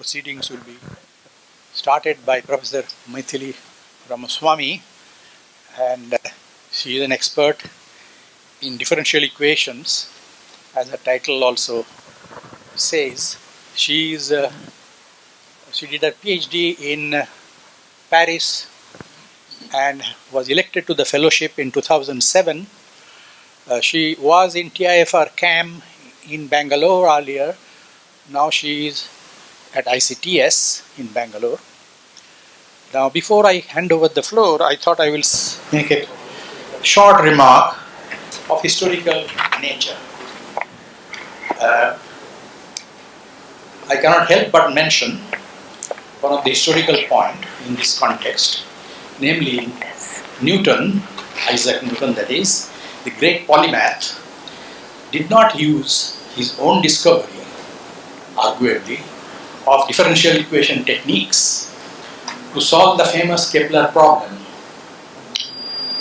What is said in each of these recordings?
proceedings will be started by Professor Maithili Ramaswamy, and she is an expert in differential equations, as the title also says. She did her PhD in Paris and was elected to the fellowship in 2007. She was in TIFR CAM in Bangalore earlier. Now she is at ICTS in Bangalore. Now, before I hand over the floor, I thought I will make a short remark of historical nature. I cannot help but mention one of the historical points in this context, namely Newton, Isaac Newton that is, the great polymath, did not use his own discovery, arguably, of differential equation techniques to solve the famous Kepler problem,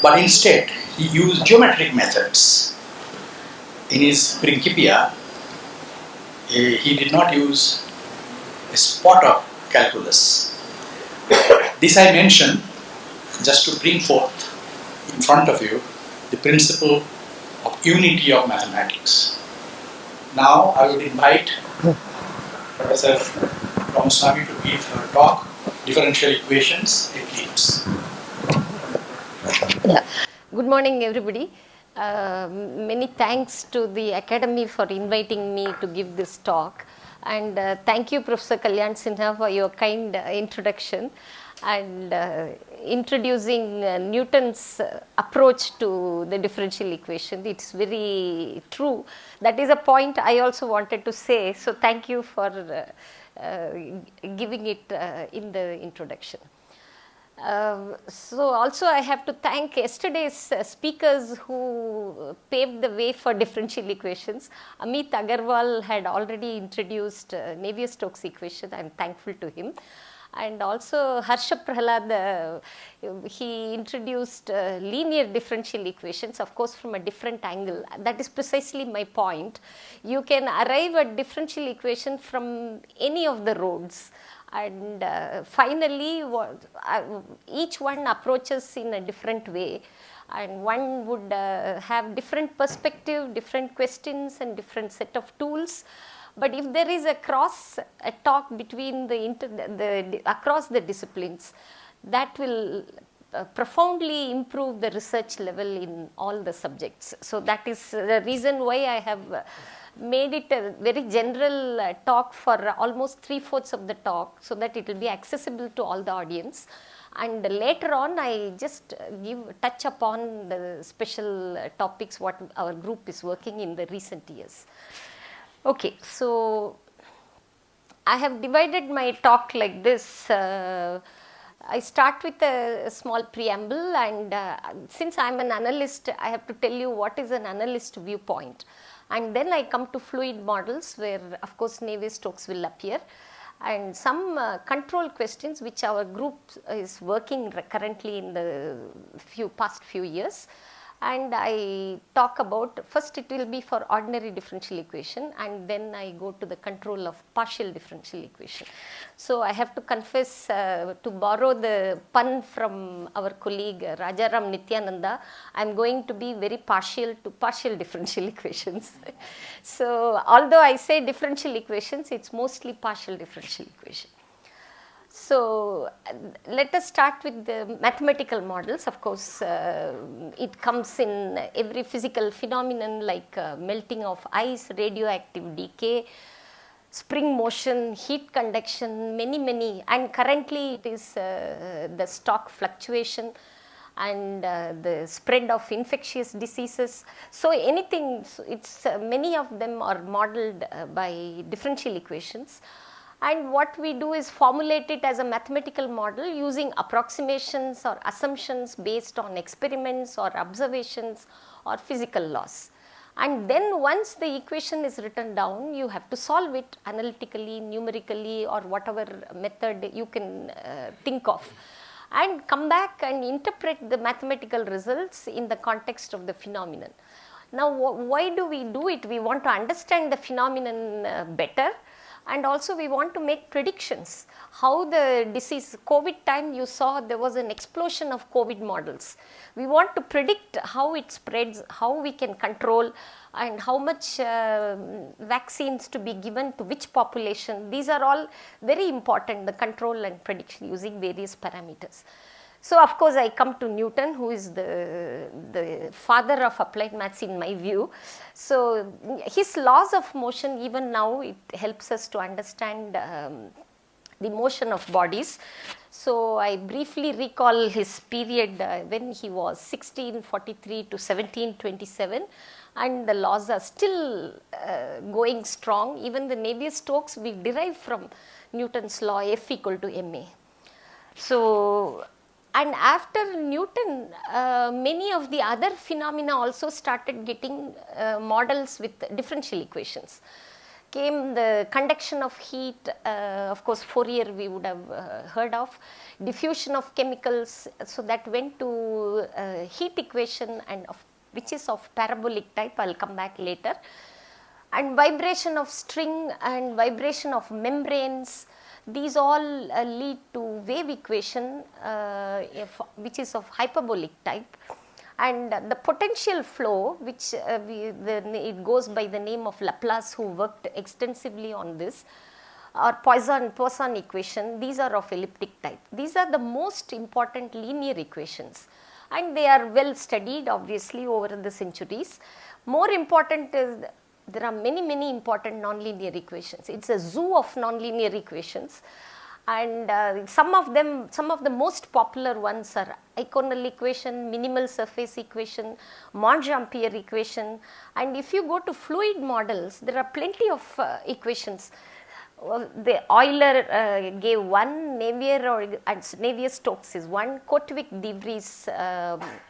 but instead he used geometric methods. In his Principia, he did not use a spot of calculus. This I mention just to bring forth in front of you the principle of unity of mathematics. Now I would invite Professor Ramaswamy to give her talk, Differential Equations, Eclipse. Yeah. Good morning, everybody. Many thanks to the Academy for inviting me to give this talk, and thank you, Professor Kalyan Sinha, for your kind introduction and introducing Newton's approach to the differential equation. It's very true. That is a point I also wanted to say, so thank you for giving it in the introduction. So also I have to thank yesterday's speakers who paved the way for differential equations. Amit Agarwal had already introduced Navier-Stokes equation. I am thankful to him. And also Harsha Prahalad, he introduced linear differential equations, of course from a different angle. That is precisely my point. You can arrive at differential equation from any of the roads. And finally, each one approaches in a different way, and one would have different perspective, different questions, and different set of tools. But if there is a talk between across the disciplines, that will profoundly improve the research level in all the subjects. So that is the reason why I have made it a very general talk for almost 3/4 of the talk, so that it will be accessible to all the audience. And later on, I just touch upon the special topics what our group is working in the recent years. Okay, so I have divided my talk like this. I start with a small preamble, and since I am an analyst, I have to tell you what is an analyst viewpoint. And then I come to fluid models, where of course Navier-Stokes will appear, and some control questions which our group is working currently in the past few years. And I talk about, first it will be for ordinary differential equation, and then I go to the control of partial differential equation. So I have to confess, to borrow the pun from our colleague Rajaram Nityananda, I am going to be very partial to partial differential equations. So although I say differential equations, it's mostly partial differential equation. So let us start with the mathematical models. Of course, it comes in every physical phenomenon like melting of ice, radioactive decay, spring motion, heat conduction, many, and currently it is the stock fluctuation and the spread of infectious diseases. So anything, it's many of them are modeled by differential equations. And what we do is formulate it as a mathematical model using approximations or assumptions based on experiments or observations or physical laws. And then once the equation is written down, you have to solve it analytically, numerically, or whatever method you can think of, and come back and interpret the mathematical results in the context of the phenomenon. Now, why do we do it? We want to understand the phenomenon better. and also we want to make predictions how the disease. COVID time, you saw there was an explosion of COVID models. We want to predict how it spreads, how we can control, and how much vaccines to be given to which population. These are all very important, the control and prediction using various parameters. So of course I come to Newton, who is the father of applied maths in my view. So his laws of motion, even now it helps us to understand the motion of bodies. So I briefly recall his period when he was 1643 to 1727, and the laws are still going strong. Even the Navier-Stokes we derive from Newton's law, F equal to ma. So, and after Newton, many of the other phenomena also started getting models with differential equations. Came the conduction of heat, of course Fourier we would have heard of, diffusion of chemicals, so that went to heat equation, and which is of parabolic type. I will come back later. And vibration of string and vibration of membranes, these all lead to wave equation, which is of hyperbolic type. And the potential flow, which it goes by the name of Laplace, who worked extensively on this, or Poisson equation, these are of elliptic type. These are the most important linear equations, and they are well studied obviously over the centuries. More important is there are many important nonlinear equations. It's a zoo of nonlinear equations, and some of the most popular ones are Eikonel equation, minimal surface equation, Monge-Ampere equation. And if you go to fluid models, there are plenty of equations. The Euler gave one, Navier-Stokes is one, Korteweg-de Vries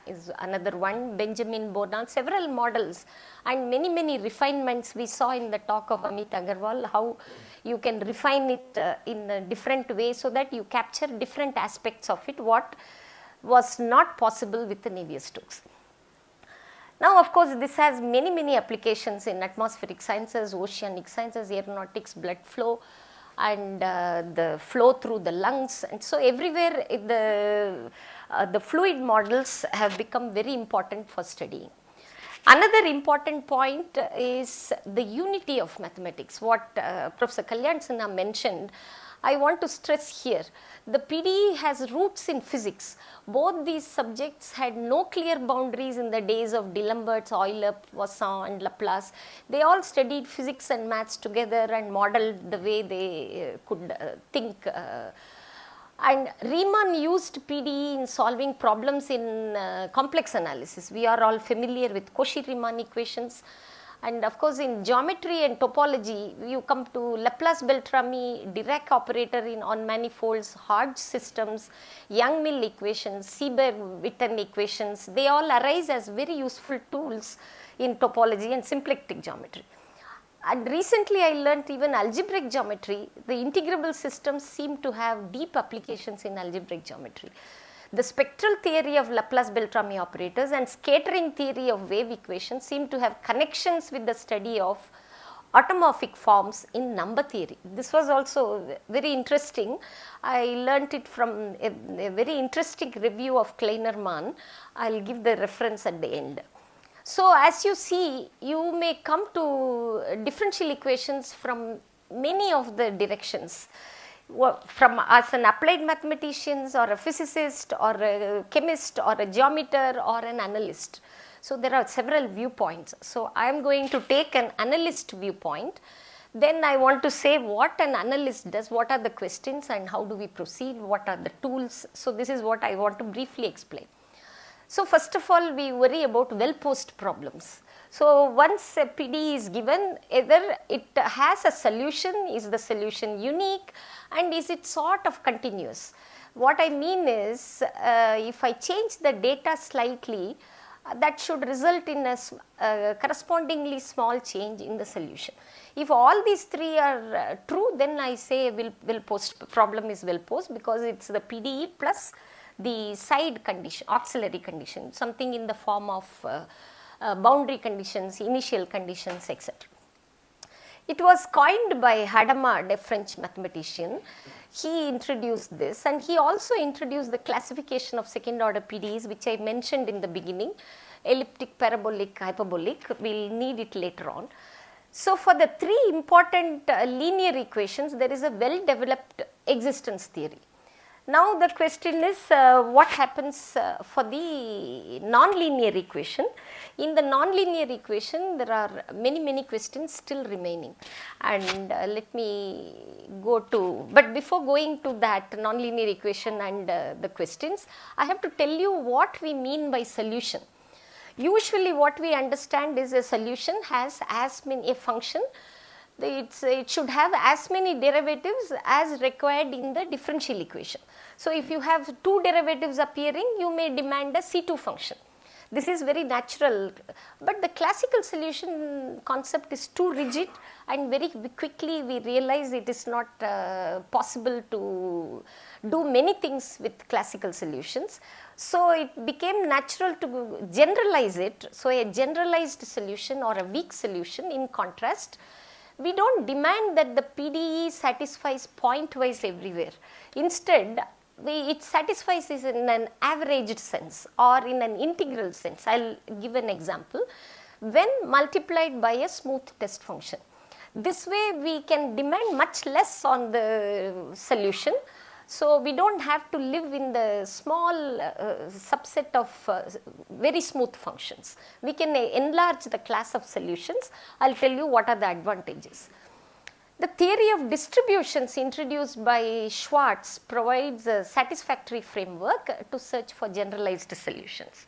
is another one, Benjamin Bonan, several models, and many refinements we saw in the talk of Amit Agarwal, how you can refine it in a different way so that you capture different aspects of it, what was not possible with the Navier-Stokes. Now of course this has many applications in atmospheric sciences, oceanic sciences, aeronautics, blood flow, and the flow through the lungs. And so everywhere the fluid models have become very important for studying. Another important point is the unity of mathematics, what Professor Kalyan Sinha mentioned. I want to stress here, the PDE has roots in physics. Both these subjects had no clear boundaries in the days of D'Alembert, Euler, Poisson and Laplace. They all studied physics and maths together and modeled the way they could think. And Riemann used PDE in solving problems in complex analysis. We are all familiar with Cauchy-Riemann equations. And of course in geometry and topology, you come to Laplace-Beltrami, Dirac operator on manifolds, Hodge systems, Young-Mill equations, Sieber-Witten equations. They all arise as very useful tools in topology and symplectic geometry. And recently I learnt even algebraic geometry, the integrable systems seem to have deep applications in algebraic geometry. The spectral theory of Laplace-Beltrami operators and scattering theory of wave equations seem to have connections with the study of automorphic forms in number theory. This was also very interesting. I learnt it from a very interesting review of Kleiner-Mann. I will give the reference at the end. So as you see, you may come to differential equations from many of the directions. From as an applied mathematician or a physicist or a chemist or a geometer or an analyst. So there are several viewpoints. So I am going to take an analyst viewpoint. Then I want to say what an analyst does, what are the questions and how do we proceed, what are the tools. So this is what I want to briefly explain. So first of all, we worry about well-posed problems. So once a PDE is given, either it has a solution, is the solution unique, and is it sort of continuous. What I mean is, if I change the data slightly, that should result in a correspondingly small change in the solution. If all these three are true, then I say well-posed problem is well-posed, because it's the PDE plus the side condition, auxiliary condition, something in the form of boundary conditions, initial conditions, etc. It was coined by Hadamard, a French mathematician. He introduced this, and he also introduced the classification of second order PDEs, which I mentioned in the beginning, elliptic, parabolic, hyperbolic. We'll need it later on. So for the three important linear equations, there is a well developed existence theory. Now the question is what happens for the nonlinear equation. In the nonlinear equation, there are many questions still remaining, and let me go to, but before going to that nonlinear equation and the questions, I have to tell you what we mean by solution. Usually what we understand is a solution has as many a function, it should have as many derivatives as required in the differential equation. So if you have two derivatives appearing, you may demand a C2 function. This is very natural, but the classical solution concept is too rigid, and very quickly we realize it is not possible to do many things with classical solutions. So it became natural to generalize it. So a generalized solution or a weak solution, in contrast, we don't demand that the PDE satisfies pointwise everywhere. Instead, it satisfies is in an averaged sense or in an integral sense. I'll give an example. When multiplied by a smooth test function, this way we can demand much less on the solution. So we don't have to live in the small subset of very smooth functions. We can enlarge the class of solutions. I'll tell you what are the advantages. The theory of distributions introduced by Schwartz provides a satisfactory framework to search for generalized solutions.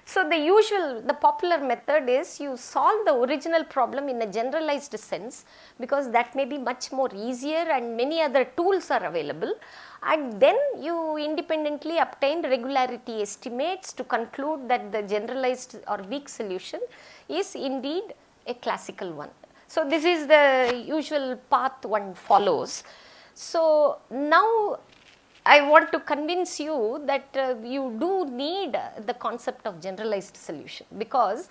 So the popular method is you solve the original problem in a generalized sense, because that may be much more easier and many other tools are available, and then you independently obtain regularity estimates to conclude that the generalized or weak solution is indeed a classical one. So this is the usual path one follows. So now I want to convince you that you do need the concept of generalized solution, because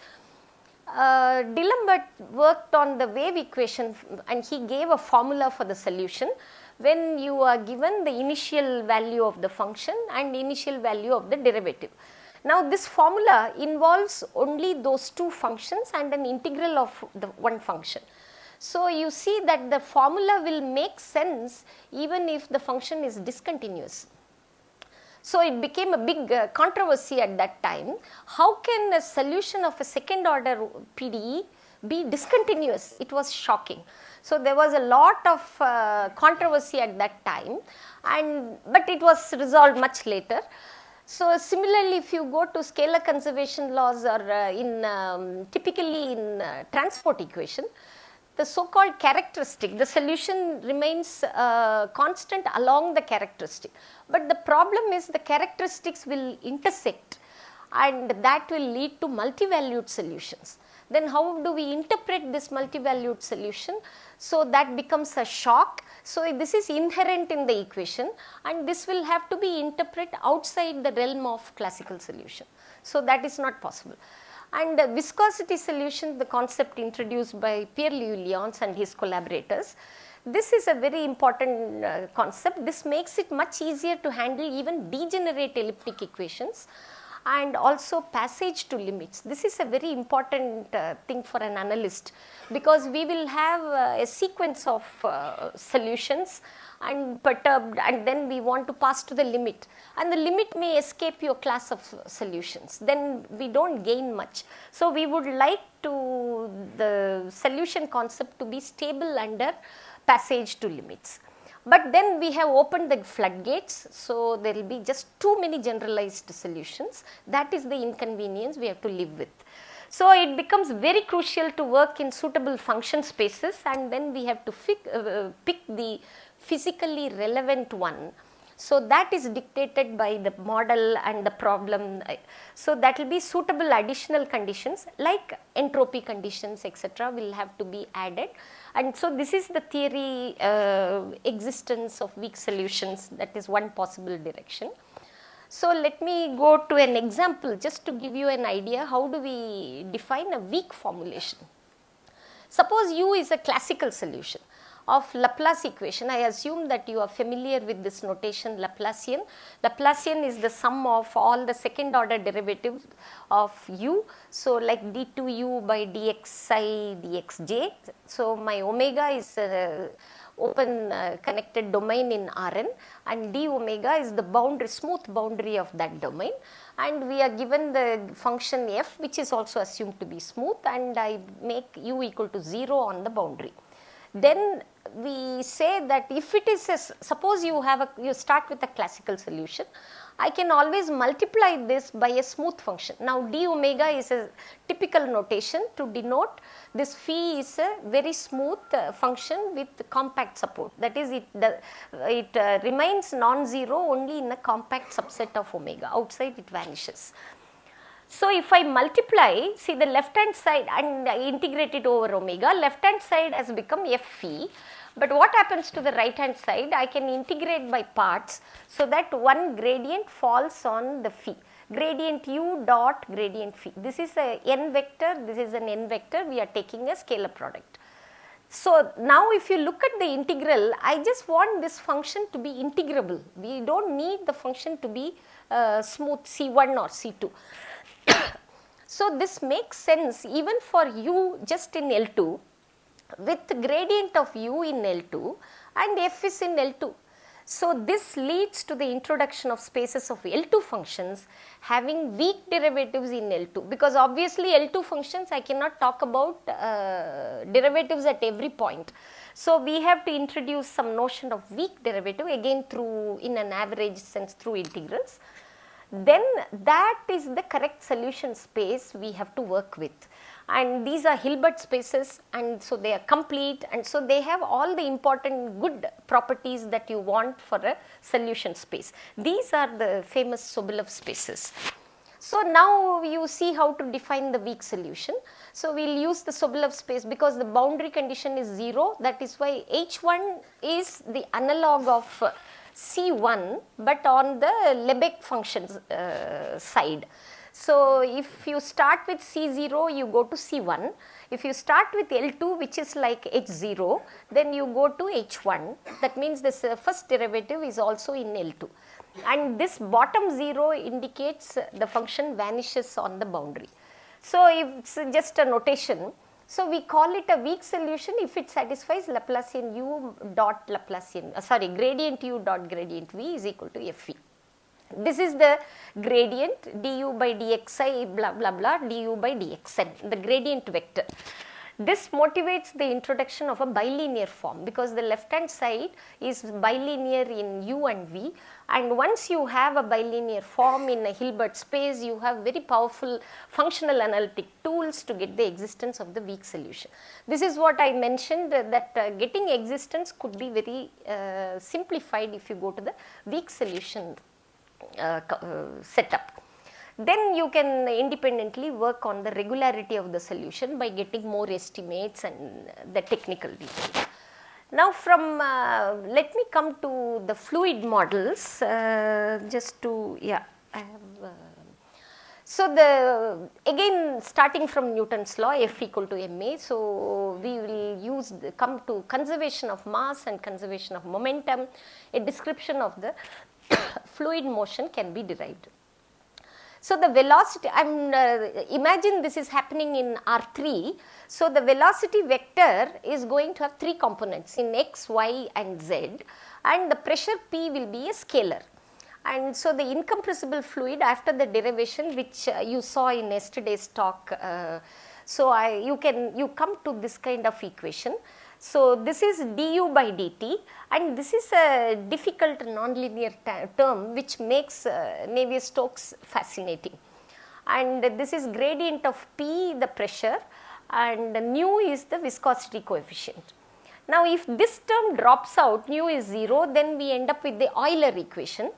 D'Alembert worked on the wave equation and he gave a formula for the solution when you are given the initial value of the function and initial value of the derivative. Now this formula involves only those two functions and an integral of the one function. So you see that the formula will make sense even if the function is discontinuous. So it became a big controversy at that time. How can a solution of a second order PDE be discontinuous? It was shocking. So there was a lot of controversy at that time, but it was resolved much later. So similarly, if you go to scalar conservation laws or typically in transport equation, the so-called characteristic, the solution remains constant along the characteristic. But the problem is the characteristics will intersect, and that will lead to multi-valued solutions. Then how do we interpret this multi-valued solution? So that becomes a shock. So this is inherent in the equation, and this will have to be interpreted outside the realm of classical solution. So that is not possible. And viscosity solution, the concept introduced by Pierre-Louis Lyons and his collaborators. This is a very important concept. This makes it much easier to handle even degenerate elliptic equations and also passage to limits. This is a very important thing for an analyst, because we will have a sequence of solutions and perturbed, and then we want to pass to the limit, and the limit may escape your class of solutions, then we don't gain much. So we would like to the solution concept to be stable under passage to limits. But then we have opened the floodgates, so there will be just too many generalized solutions. That is the inconvenience we have to live with. So it becomes very crucial to work in suitable function spaces, and then we have to pick the physically relevant one. So that is dictated by the model and the problem. So that will be suitable additional conditions like entropy conditions, etc. will have to be added. And so this is the theory existence of weak solutions. That is one possible direction. So let me go to an example just to give you an idea how do we define a weak formulation. Suppose u is a classical solution of Laplace equation. I assume that you are familiar with this notation Laplacian. Laplacian is the sum of all the second order derivatives of u. So, like d2u by dxi dxj. So, my omega is open connected domain in Rn, and d omega is the boundary, smooth boundary of that domain, and we are given the function f, which is also assumed to be smooth, and I make u equal to 0 on the boundary. Then we say that if it is suppose you start with a classical solution, I can always multiply this by a smooth function. Now d omega is a typical notation to denote this phi is a very smooth function with compact support. That is, it remains non-zero only in a compact subset of omega. Outside it vanishes. So, if I multiply, see the left hand side and integrate it over omega, left hand side has become f phi. But what happens to the right hand side? I can integrate by parts, so that one gradient falls on the phi. Gradient u dot gradient phi. This is a n vector, this is an n vector, we are taking a scalar product. So, now if you look at the integral, I just want this function to be integrable. We do not need the function to be smooth C1 or C2. So, this makes sense even for u just in L2 with gradient of u in L2 and f is in L2. So, this leads to the introduction of spaces of L2 functions having weak derivatives in L2, because obviously L2 functions I cannot talk about derivatives at every point. So, we have to introduce some notion of weak derivative again through, in an average sense, through integrals. Then that is the correct solution space we have to work with, and these are Hilbert spaces, and so they are complete, and so they have all the important good properties that you want for a solution space. These are the famous Sobolev spaces. So, now you see how to define the weak solution. So, we will use the Sobolev space because the boundary condition is 0, that is why H1 is the analog of C1, but on the Lebesgue functions side. So, if you start with C0, you go to C1. If you start with L2, which is like H0, then you go to H1. That means this first derivative is also in L2. And this bottom 0 indicates the function vanishes on the boundary. So, it's just a notation. So, we call it a weak solution if it satisfies Laplacian u dot Laplacian, gradient u dot gradient v is equal to f v. This is the gradient du by dxi blah blah blah du by dxn, the gradient vector. This motivates the introduction of a bilinear form, because the left hand side is bilinear in u and v, and once you have a bilinear form in a Hilbert space, you have very powerful functional analytic tools to get the existence of the weak solution. This is what I mentioned, that getting existence could be very simplified if you go to the weak solution setup. Then you can independently work on the regularity of the solution by getting more estimates and the technical details. Now from, let me come to the fluid models, just to, I have, so the, again starting from Newton's law, F equal to ma, so we will come to conservation of mass and conservation of momentum. A description of the fluid motion can be derived. So, the velocity, imagine this is happening in R3. So, the velocity vector is going to have 3 components in x, y and z, and the pressure P will be a scalar. And so, the incompressible fluid after the derivation which you saw in yesterday's talk, you come to this kind of equation. So, this is du by dt, and this is a difficult nonlinear term which makes Navier-Stokes fascinating. And this is gradient of P, the pressure, and nu is the viscosity coefficient. Now, if this term drops out, nu is 0, then we end up with the Euler equation,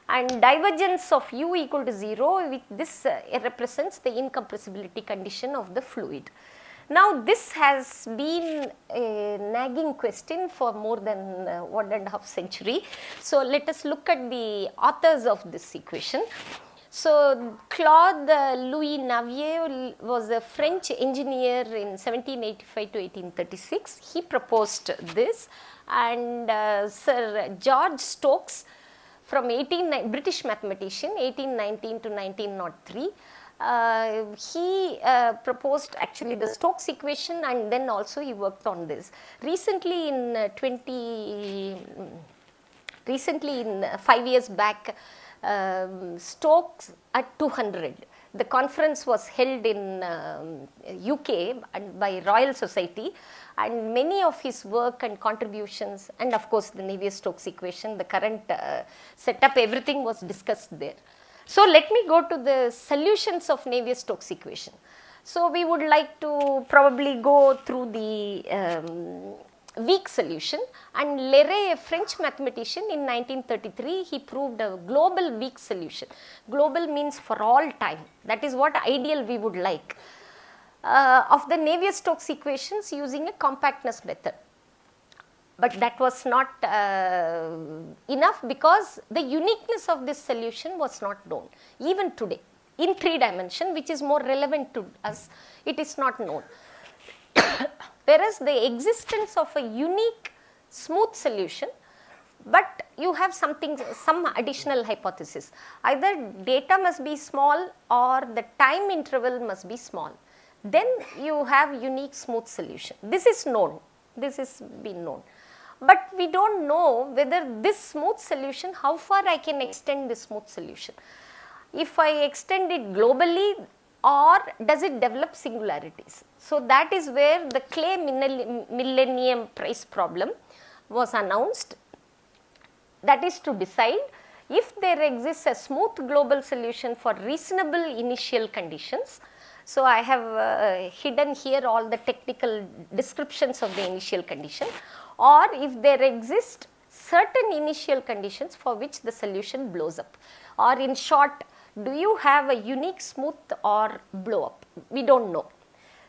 and divergence of u equal to 0, with this represents the incompressibility condition of the fluid. Now, this has been a nagging question for more than 1.5 centuries. So, let us look at the authors of this equation. So Claude Louis Navier was a French engineer in 1785 to 1836. He proposed this, and Sir George Stokes from British mathematician 1819 to 1903. He proposed actually the Stokes equation, and then also he worked on this. Recently in 5 years back, Stokes at 200. The conference was held in UK and by Royal Society, and many of his work and contributions, and of course the Navier-Stokes equation, the current setup, everything was discussed there. So let me go to the solutions of Navier-Stokes equation. So we would like to probably go through the weak solution, and Leray, a French mathematician, in 1933 he proved a global weak solution. Global means for all time. That is what ideal we would like. Of the Navier-Stokes equations using a compactness method. But that was not enough, because the uniqueness of this solution was not known. Even today, in 3 dimension, which is more relevant to us, it is not known. Whereas the existence of a unique smooth solution, but you have some additional hypothesis. Either data must be small or the time interval must be small. Then you have unique smooth solution. This is known. This is been known. But we don't know whether this smooth solution, how far I can extend this smooth solution. If I extend it globally, or does it develop singularities? So that is where the Clay Millennium Prize problem was announced. That is to decide if there exists a smooth global solution for reasonable initial conditions. So I have hidden here all the technical descriptions of the initial condition, or if there exist certain initial conditions for which the solution blows up, or in short, do you have a unique smooth or blow up? We don't know.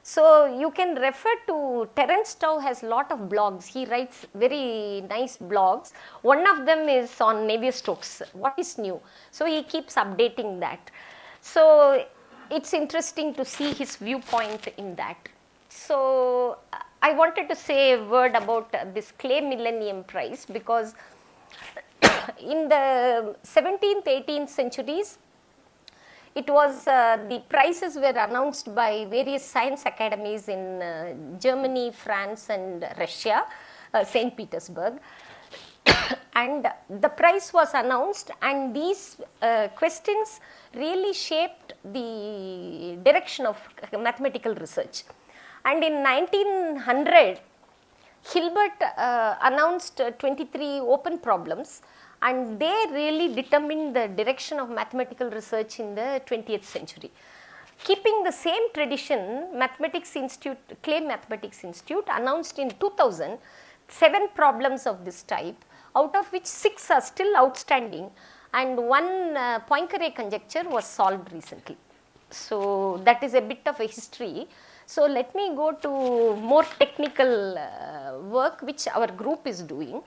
So you can refer to Terence Tao has lot of blogs. He writes very nice blogs. One of them is on Navier-Stokes. What is new? So he keeps updating that. So it's interesting to see his viewpoint in that. So I wanted to say a word about this Clay Millennium Prize, because in the 17th, 18th centuries, it was the prizes were announced by various science academies in Germany, France and Russia, St. Petersburg. And the prize was announced, and these questions really shaped the direction of mathematical research. And in 1900, Hilbert announced 23 open problems, and they really determined the direction of mathematical research in the 20th century. Keeping the same tradition, Clay Mathematics Institute announced in 2000 7 problems of this type, out of which 6 are still outstanding, and one Poincare conjecture was solved recently. So that is a bit of a history. So let me go to more technical work which our group is doing.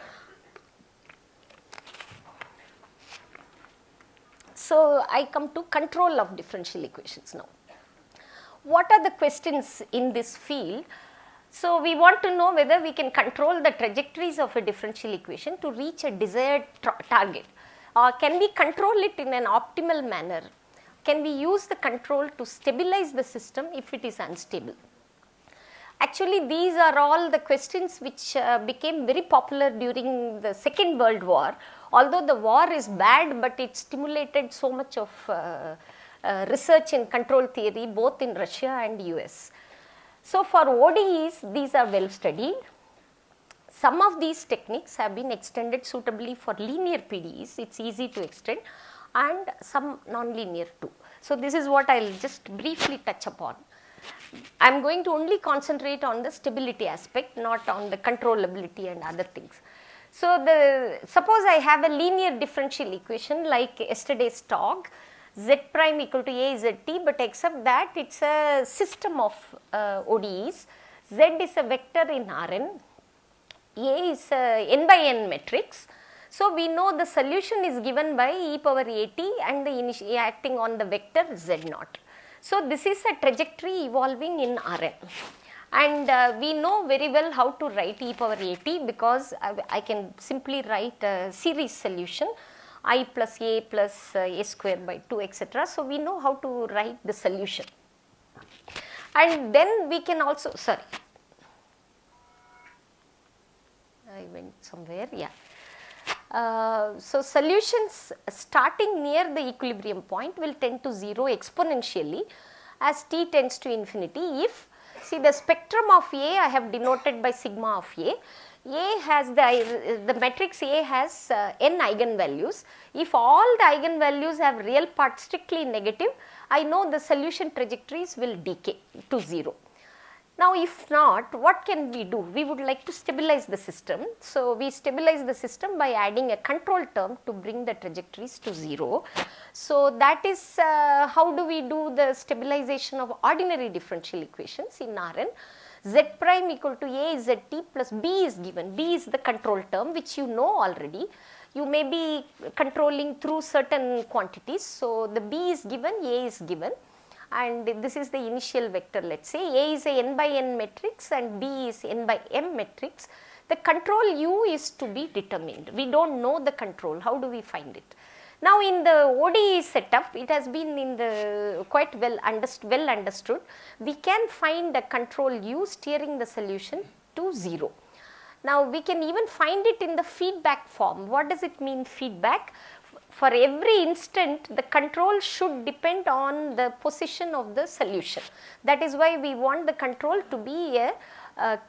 So I come to control of differential equations now. What are the questions in this field? So we want to know whether we can control the trajectories of a differential equation to reach a desired target. Can we control it in an optimal manner? Can we use the control to stabilize the system if it is unstable? Actually, these are all the questions which became very popular during the Second World War. Although the war is bad, but it stimulated so much of research in control theory both in Russia and US. So for ODEs, these are well studied. Some of these techniques have been extended suitably for linear PDEs, it's easy to extend, and some non-linear too. So this is what I'll just briefly touch upon. I'm going to only concentrate on the stability aspect, not on the controllability and other things. So suppose I have a linear differential equation like yesterday's talk, z prime equal to a z t, but except that it's a system of ODEs. Z is a vector in Rn, A is a n by n matrix. So, we know the solution is given by e power at and the acting on the vector z0. So, this is a trajectory evolving in Rn, and we know very well how to write e power at, because I can simply write a series solution I plus a square by 2 etc. So, we know how to write the solution, and then we can also, sorry, I went somewhere, yeah. So, solutions starting near the equilibrium point will tend to 0 exponentially as t tends to infinity if, see, the spectrum of A I have denoted by sigma of A. A has the matrix A has n eigenvalues. If all the eigenvalues have real part strictly negative, I know the solution trajectories will decay to 0. Now, if not, what can we do? We would like to stabilize the system. So, we stabilize the system by adding a control term to bring the trajectories to 0. So, that is how do we do the stabilization of ordinary differential equations in Rn. Z prime equal to A is Zt plus B is given. B is the control term, which you know already. You may be controlling through certain quantities. So, the B is given, A is given, and this is the initial vector. Let us say A is a n by n matrix and B is n by m matrix. The control U is to be determined. We do not know the control. How do we find it? Now, in the ODE setup, it has been in the quite well understood. We can find a control U steering the solution to 0. Now, we can even find it in the feedback form. What does it mean, feedback? For every instant, the control should depend on the position of the solution. That is why we want the control to be a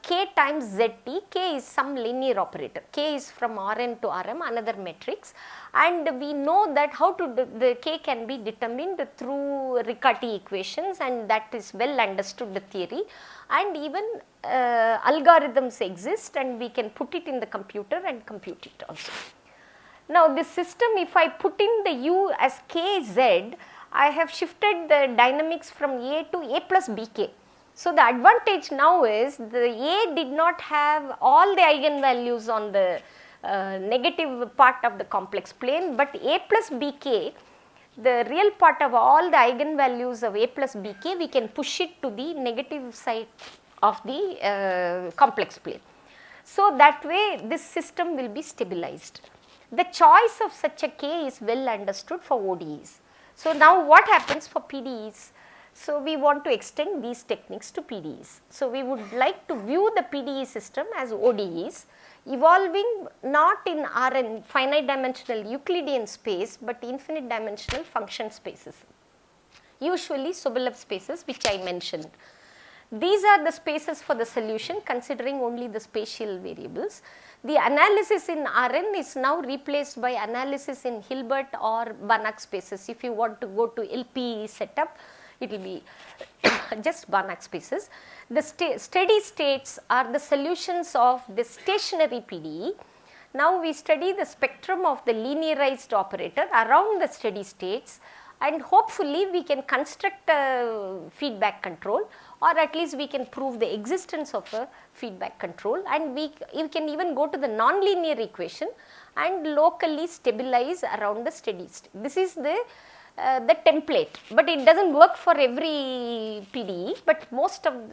k times zt. K is some linear operator. K is from Rn to Rm, another matrix, and we know that how to the k can be determined through Riccati equations, and that is well understood, the theory, and even algorithms exist, and we can put it in the computer and compute it also. Now, this system, if I put in the u as kz, I have shifted the dynamics from A to A plus bk. So, the advantage now is the A did not have all the eigenvalues on the negative part of the complex plane, but A plus bk, the real part of all the eigenvalues of A plus bk, we can push it to the negative side of the complex plane. So, that way this system will be stabilized. The choice of such a k is well understood for ODEs. So, now what happens for PDEs? So, we want to extend these techniques to PDEs. So, we would like to view the PDE system as ODEs evolving not in Rn finite dimensional Euclidean space, but infinite dimensional function spaces, usually Sobolev spaces, which I mentioned. These are the spaces for the solution considering only the spatial variables. The analysis in Rn is now replaced by analysis in Hilbert or Banach spaces. If you want to go to LP setup, it will be just Banach spaces. The steady states are the solutions of the stationary PDE. Now, we study the spectrum of the linearized operator around the steady states, and hopefully we can construct a feedback control, or at least we can prove the existence of a feedback control, and we can even go to the nonlinear equation and locally stabilize around the steady state. This is the template, but it does not work for every PDE, but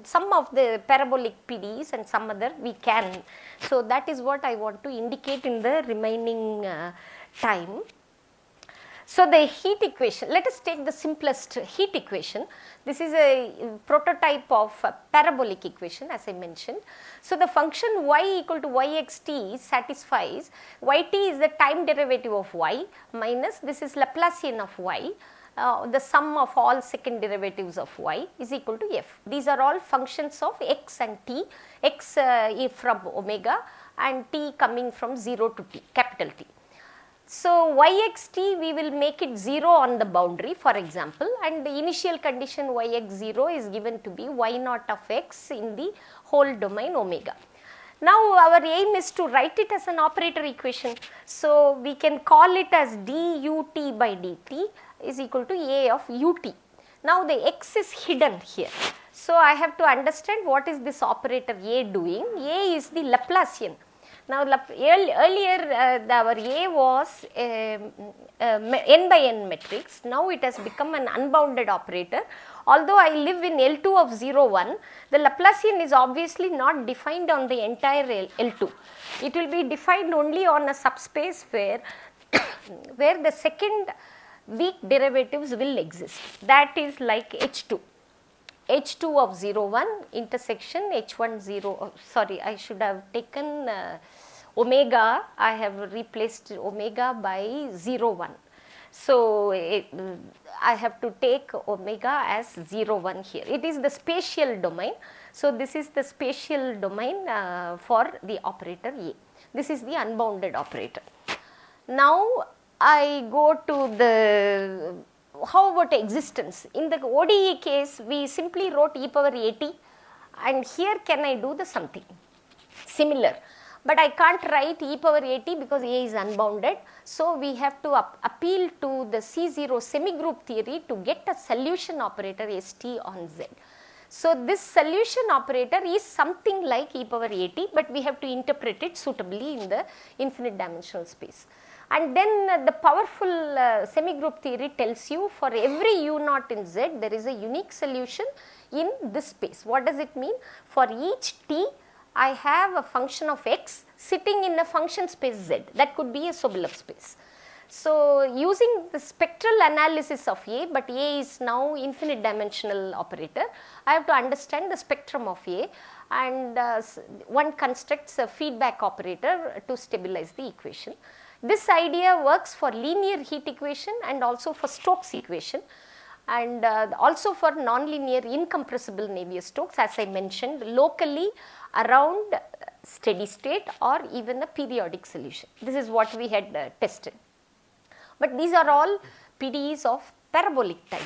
some of the parabolic PDEs and some other we can. So, that is what I want to indicate in the remaining time. So, the heat equation, let us take the simplest heat equation. This is a prototype of a parabolic equation, as I mentioned. So, the function y equal to yxt satisfies, yt is the time derivative of y minus this is Laplacian of y, the sum of all second derivatives of y is equal to f. These are all functions of x and t, x from omega and t coming from 0 to t, capital T. So, yxt we will make it 0 on the boundary, for example, and the initial condition yx0 is given to be y naught of x in the whole domain omega. Now, our aim is to write it as an operator equation. So, we can call it as dut by dt is equal to a of ut. Now, the x is hidden here. So, I have to understand what is this operator a doing. A is the Laplacian. Now, earlier our A was n by n matrix. Now it has become an unbounded operator. Although I live in L2 of 0, 1, the Laplacian is obviously not defined on the entire L2. It will be defined only on a subspace where, where the second weak derivatives will exist. That is like H2. H2 of 0, 1 intersection H1 0, sorry, I should have taken omega, I have replaced omega by 0, 1. So, I have to take omega as 0, 1 here. It is the spatial domain. So, this is the spatial domain for the operator A. This is the unbounded operator. Now, I go to the, how about existence? In the ODE case, we simply wrote e power at, and here can I do the something similar? But I can't write e power at because A is unbounded. So, we have to appeal to the C0 semigroup theory to get a solution operator ST on Z. So, this solution operator is something like e power at, but we have to interpret it suitably in the infinite dimensional space. And then the powerful semigroup theory tells you for every u0 in Z, there is a unique solution in this space. What does it mean? For each t, I have a function of x sitting in a function space Z. That could be a Sobolev space. So, using the spectral analysis of A, but A is now infinite dimensional operator, I have to understand the spectrum of A, and one constructs a feedback operator to stabilize the equation. This idea works for linear heat equation and also for Stokes equation, and also for nonlinear incompressible Navier-Stokes, as I mentioned, locally around steady state or even a periodic solution. This is what we had tested. But these are all PDEs of parabolic type.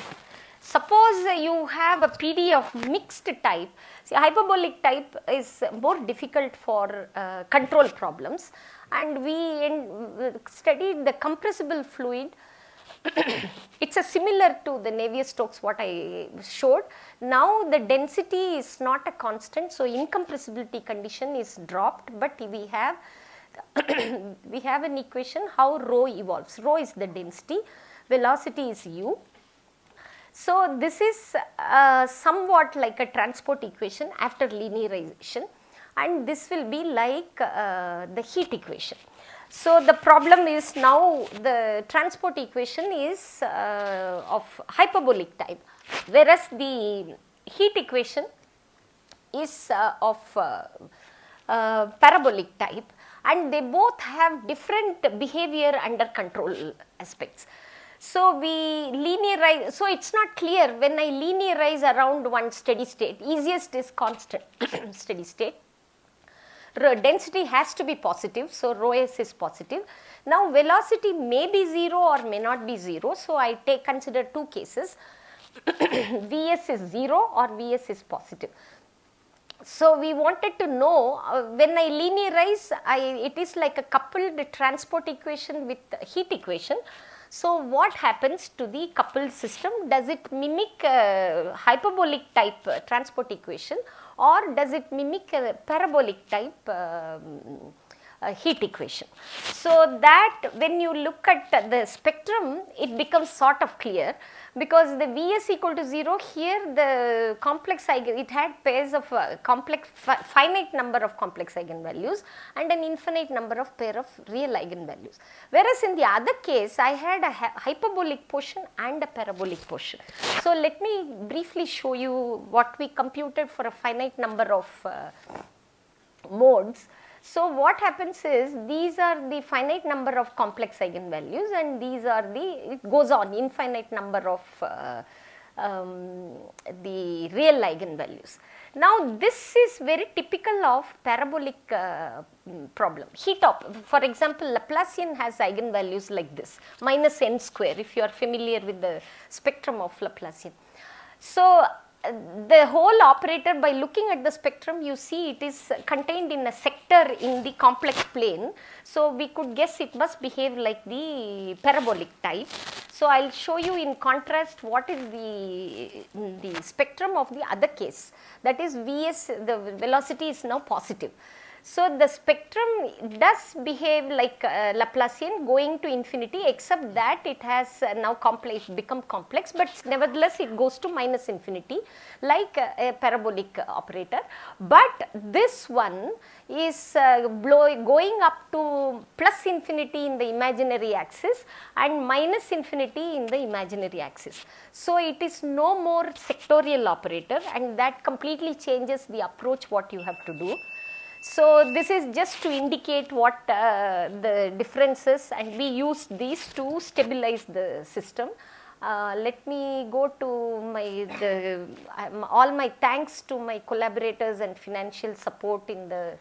Suppose you have a PD of mixed type. See, hyperbolic type is more difficult for control problems, and we studied the compressible fluid. It's a similar to the Navier-Stokes what I showed. Now the density is not a constant, so incompressibility condition is dropped, but we have we have an equation how rho evolves. Rho is the density, velocity is u. So this is somewhat like a transport equation after linearization, and this will be like the heat equation. So the problem is now the transport equation is of hyperbolic type, whereas the heat equation is of parabolic type, and they both have different behavior under control aspects. So we linearize, so it's not clear when I linearize around one steady state, easiest is constant steady state. Density has to be positive, so rho s is positive. Now velocity may be 0 or may not be 0, so I consider two cases, Vs is 0 or Vs is positive. So we wanted to know when I linearize, it is like a coupled transport equation with heat equation. So what happens to the coupled system? Does it mimic hyperbolic type transport equation, or does it mimic a parabolic type heat equation? So that when you look at the spectrum, it becomes sort of clear, because the Vs equal to 0, here the complex eigen, it had pairs of complex finite number of complex eigenvalues and an infinite number of pair of real eigenvalues. Whereas in the other case, I had a hyperbolic portion and a parabolic portion. So let me briefly show you what we computed for a finite number of modes. So what happens is, these are the finite number of complex eigenvalues, and these are the, it goes on, infinite number of the real eigenvalues. Now this is very typical of parabolic problem. For example, Laplacian has eigenvalues like this, minus n square, if you are familiar with the spectrum of Laplacian. So the whole operator, by looking at the spectrum, you see it is contained in a sector in the complex plane. So we could guess it must behave like the parabolic type. So I'll show you in contrast what is the spectrum of the other case. That is Vs, the velocity is now positive. So the spectrum does behave like Laplacian going to infinity, except that it has now become complex, but nevertheless it goes to minus infinity like a parabolic operator. But this one is going up to plus infinity in the imaginary axis and minus infinity in the imaginary axis. So it is no more sectorial operator, and that completely changes the approach what you have to do. So this is just to indicate what the differences, and we use these to stabilize the system. Let me go to all my thanks to my collaborators and financial support in the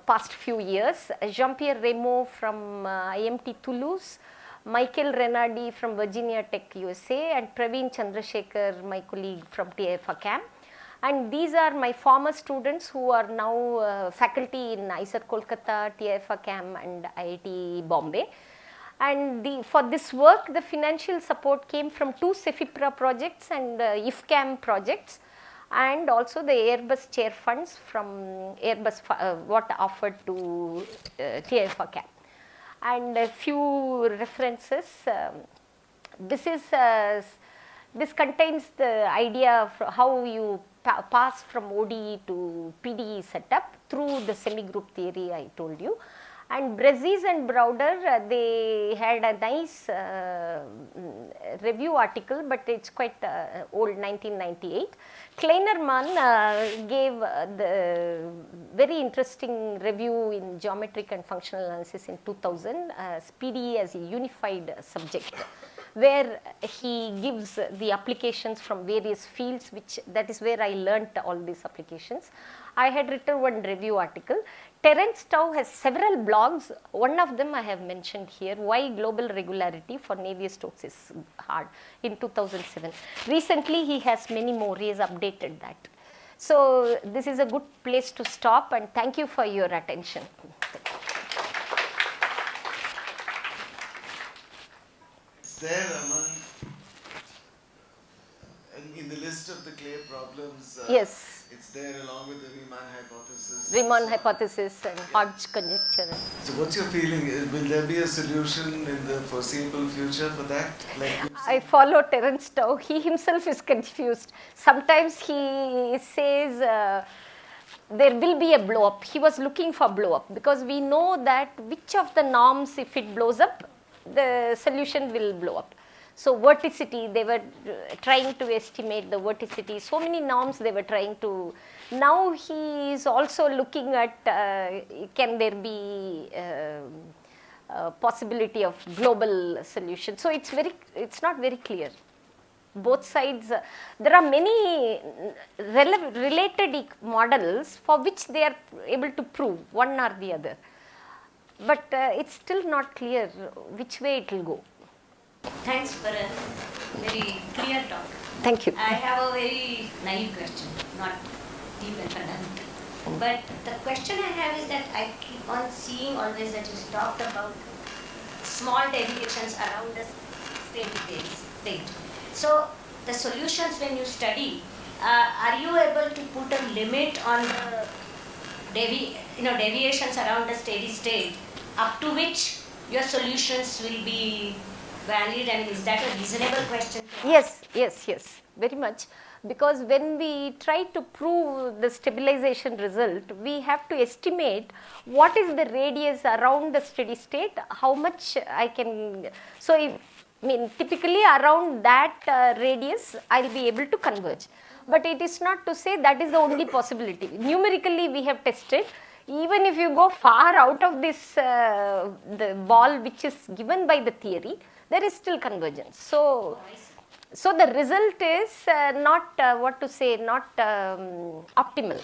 past few years. Jean-Pierre Rameau from IMT Toulouse, Michael Renardi from Virginia Tech USA, and Praveen Chandrasekhar, my colleague from TIFA-CAM. And these are my former students who are now faculty in IISER Kolkata, TIFA-CAM and IIT Bombay. And for this work, the financial support came from 2 CEFIPRA projects and IFCAM projects, and also the Airbus chair funds from Airbus what offered to TIFA-CAM. And a few references. This contains the idea of how you pass from ODE to PDE setup through the semi-group theory I told you. And Brazis and Browder, they had a nice review article, but it's quite old, 1998. Kleinerman gave the very interesting review in geometric and functional analysis in 2000, PDE as a unified subject, where he gives the applications from various fields, that is where I learnt all these applications. I had written one review article. Terence Tao has several blogs. One of them I have mentioned here, Why Global Regularity for Navier-Stokes is Hard, in 2007. Recently he has many more, he has updated that. So this is a good place to stop, and thank you for your attention. It's there among, in the list of the Clay problems. Yes. It's there along with the Riemann hypothesis. Riemann hypothesis and Hodge conjecture. So what's your feeling? Will there be a solution in the foreseeable future for that? I follow Terence Tao. He himself is confused. Sometimes he says there will be a blow up. He was looking for blow up because we know that which of the norms, if it blows up, the solution will blow up. So vorticity, they were trying to estimate the vorticity. So many norms they were trying to. Now he is also looking at can there be possibility of global solution. So it's not very clear. Both sides, there are many related models for which they are able to prove one or the other. But it's still not clear which way it will go. Thanks for a very clear talk. Thank you. I have a very naive question, not deep and fundamental. But the question I have is that I keep on seeing always that you talked about small deviations around the state. So the solutions when you study, are you able to put a limit on the deviations around the steady state up to which your solutions will be valid? I mean, is that a reasonable question? Yes, very much. Because when we try to prove the stabilization result, we have to estimate what is the radius around the steady state, how much I can. So, typically around that radius, I'll be able to converge. But it is not to say that is the only possibility. Numerically, we have tested. Even if you go far out of this, the ball which is given by the theory, there is still convergence. So the result is not optimal,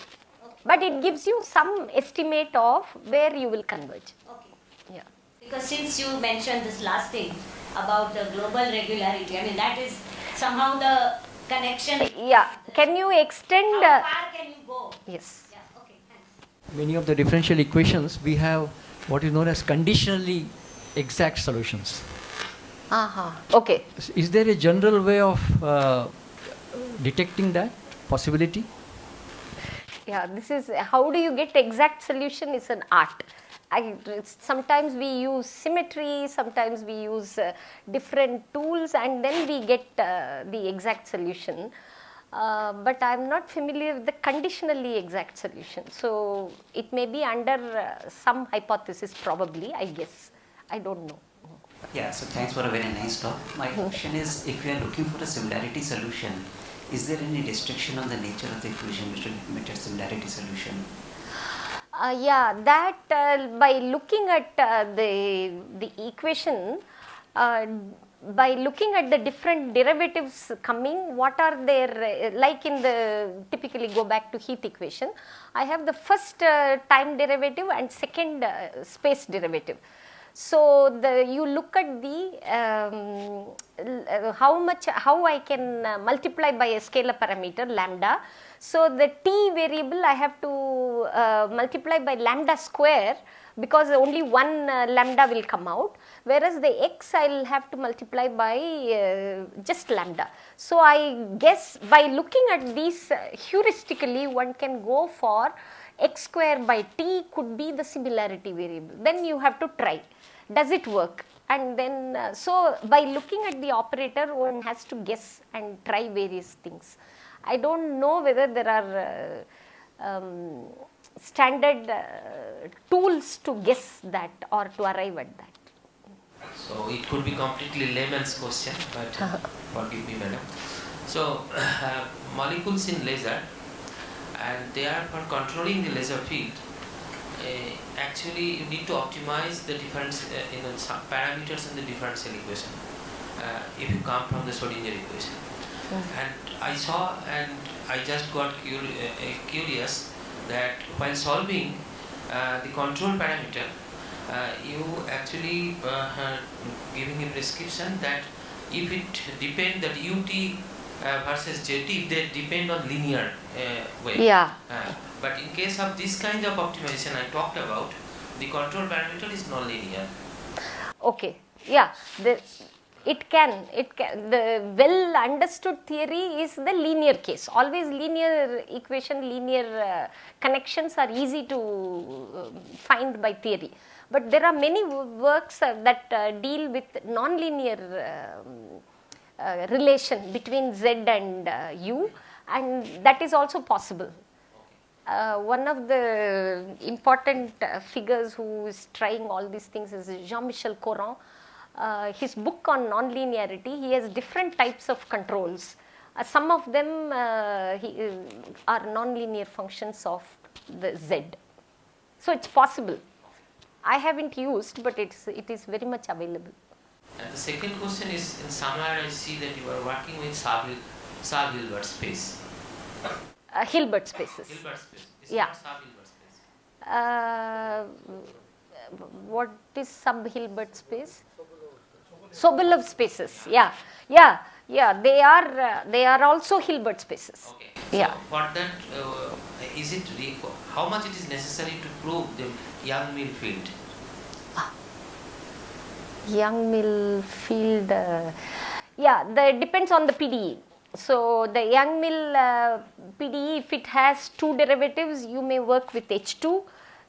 but it gives you some estimate of where you will converge. Okay. Yeah. Because since you mentioned this last thing about the global regularity, I mean that is somehow the connection. Yeah. Can you extend? How far can you go? Yes. Yeah. Okay. Thanks. Many of the differential equations, we have what is known as conditionally exact solutions. Okay. Is there a general way of detecting that possibility? Yeah, this is how do you get exact solution is an art. Sometimes we use symmetry, sometimes we use different tools, and then we get the exact solution. But I am not familiar with the conditionally exact solution. So it may be under some hypothesis, probably, I guess. I don't know. Yeah, so thanks for a very nice talk. My question is, if we are looking for a similarity solution, is there any restriction on the nature of the equation which will limit a similarity solution? Yeah, that by looking at the equation, by looking at the different derivatives coming, what are their, like in the, typically go back to Heath equation, I have the first time derivative and second space derivative. So you look at the how I can multiply by a scalar parameter lambda. So the t variable I have to multiply by lambda square, because only one lambda will come out, whereas the x I will have to multiply by just lambda. So I guess by looking at these heuristically, one can go for x square by t could be the similarity variable. Then you have to try, does it work? And then so by looking at the operator, one has to guess and try various things. I don't know whether there are standard tools to guess that or to arrive at that. So it could be completely layman's question, but forgive me, madam. So molecules in laser, and they are for controlling the laser field. Actually, you need to optimize the different some parameters in the differential equation if you come from the Schrodinger equation. And I saw, and I just got curious that while solving the control parameter, you actually giving a prescription that if it depends that ut versus jt, they depend on linear way. Yeah. But in case of this kind of optimization I talked about, the control parameter is non-linear. Okay. Yeah. It can. The well understood theory is the linear case. Always linear equation, linear connections are easy to find by theory. But there are many works that deal with non-linear relation between z and u, and that is also possible. One of the important figures who is trying all these things is Jean-Michel Courant. His book on non-linearity, he has different types of controls. Some of them are non-linear functions of the z. So it's possible. I haven't used, but it is very much available. And the second question is, in somewhere I see that you are working with sub-Hilbert space. Hilbert spaces. Hilbert space. It's Yeah. not sub-Hilbert space. What is sub-Hilbert space? Sobolev spaces. Yeah. They are also Hilbert spaces. Okay. Yeah. So for that, is it how much it is necessary to prove the Young-Mill field? Young-Mill field. That depends on the PDE. So the Young-Mill PDE, if it has two derivatives, you may work with H2.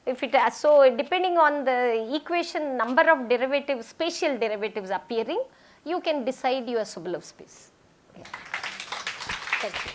If it has, so depending on the equation number of derivatives, spatial derivatives appearing, you can decide your Sobolev space. Yeah. Thank you.